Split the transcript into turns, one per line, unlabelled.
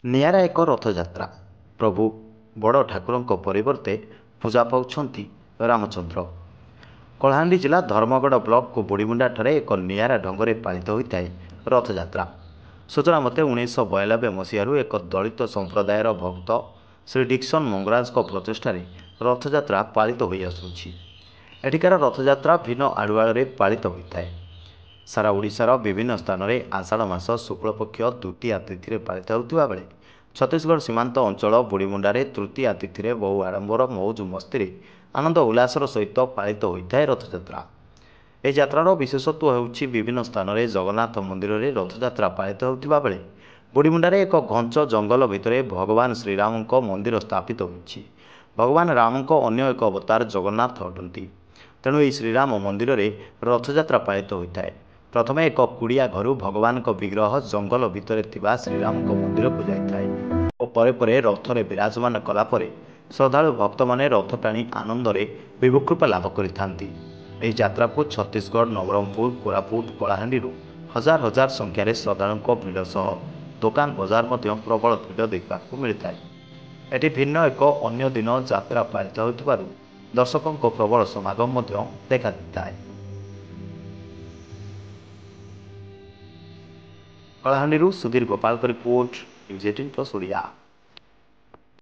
ନିଆରା ଏକ ରଥଯାତ୍ରା। ପ୍ରଭୁ ବଡ଼ ଠାକୁରଙ୍କ ପରିବର୍ତ୍ତେ ପୂଜା ପାଉଛନ୍ତି ରାମଚନ୍ଦ୍ର। କଳାହାଣ୍ଡି ଜିଲ୍ଲା ଧର୍ମଗଡ଼ ବ୍ଲକ ବୁଢ଼ୀମୁଣ୍ଡାଠାରେ ଏକ ନିଆରା ଢଙ୍ଗରେ ପାଳିତ ହୋଇଥାଏ ରଥଯାତ୍ରା। ସୂଚନା ମତେ 1992 ମସିହାରୁ ଏକ ଦଳିତ ସମ୍ପ୍ରଦାୟର ଭକ୍ତ ଶ୍ରୀ ଡିକ୍ସନ ମଙ୍ଗରାଜଙ୍କ ପ୍ରଚେଷ୍ଟାରେ ରଥଯାତ୍ରା ପାଳିତ ହୋଇଆସୁଛି। ଏଠିକାର ରଥଯାତ୍ରା ଭିନ୍ନ ଆଡ଼ୁଆଳରେ ପାଳିତ ହୋଇଥାଏ। ସାରା ଓଡ଼ିଶାର ବିଭିନ୍ନ ସ୍ଥାନରେ ଆଷାଢ଼ ମାସ ଶୁକ୍ଳପକ୍ଷ ଦ୍ୱିତୀୟା ତିଥିରେ ପାଳିତ ହେଉଥିବା ବେଳେ ଛତିଶଗଡ଼ ସୀମାନ୍ତ ଅଞ୍ଚଳ ବୁଢ଼ୀମୁଣ୍ଡାରେ ତୃତୀୟା ତିଥିରେ ବହୁ ଆଡ଼ମ୍ବର ମଉଜ ମସ୍ତିରେ ଆନନ୍ଦ ଉଲ୍ଲାସର ସହିତ ପାଳିତ ହୋଇଥାଏ ରଥଯାତ୍ରା। ଏହି ଯାତ୍ରାର ବିଶେଷତ୍ୱ ହେଉଛି ବିଭିନ୍ନ ସ୍ଥାନରେ ଜଗନ୍ନାଥ ମନ୍ଦିରରେ ରଥଯାତ୍ରା ପାଳିତ ହେଉଥିବା ବେଳେ ବୁଢ଼ୀମୁଣ୍ଡାରେ ଏକ ଘଞ୍ଚ ଜଙ୍ଗଲ ଭିତରେ ଭଗବାନ ଶ୍ରୀରାମଙ୍କ ମନ୍ଦିର ସ୍ଥାପିତ ହୋଇଛି। ଭଗବାନ ରାମଙ୍କ ଅନ୍ୟ ଏକ ଅବତାର ଜଗନ୍ନାଥ ଅଟନ୍ତି। ତେଣୁ ଏହି ଶ୍ରୀରାମ ମନ୍ଦିରରେ ରଥଯାତ୍ରା ପାଳିତ ହୋଇଥାଏ। ପ୍ରଥମେ ଏକ କୁଡ଼ିଆ ଘରୁ ଭଗବାନଙ୍କ ବିଗ୍ରହ ଜଙ୍ଗଲ ଭିତରେ ଥିବା ଶ୍ରୀରାମଙ୍କ ମନ୍ଦିରକୁ ଯାଇଥାଏ ଓ ପରେ ପରେ ରଥରେ ବିରାଜମାନ କଲା ପରେ ଶ୍ରଦ୍ଧାଳୁ ଭକ୍ତମାନେ ରଥ ଟାଣି ଆନନ୍ଦରେ ବିଭୁକୃପା ଲାଭ କରିଥାନ୍ତି। ଏହି ଯାତ୍ରାକୁ ଛତିଶଗଡ଼, ନବରଙ୍ଗପୁର, କୋରାପୁଟ, କଳାହାଣ୍ଡିରୁ ହଜାର ହଜାର ସଂଖ୍ୟାରେ ଶ୍ରଦ୍ଧାଳୁଙ୍କ ଭିଡ଼ ସହ ଦୋକାନ ବଜାର ମଧ୍ୟ ପ୍ରବଳ ଭିଡ଼ ଦେଖିବାକୁ ମିଳିଥାଏ। ଏଠି ଭିନ୍ନ ଏକ ଅନ୍ୟ ଦିନ ଯାତ୍ରା ପାଳିତ ହେଉଥିବାରୁ ଦର୍ଶକଙ୍କ ପ୍ରବଳ ସମାଗମ ମଧ୍ୟ ଦେଖାଦେଇଥାଏ। କଳାହାଣ୍ଡିରୁ ସୁଧୀର ଗୋପାଳଙ୍କ ରିପୋର୍ଟ, ନ୍ୟୁଜ୍ 18+ ଓଡ଼ିଆ।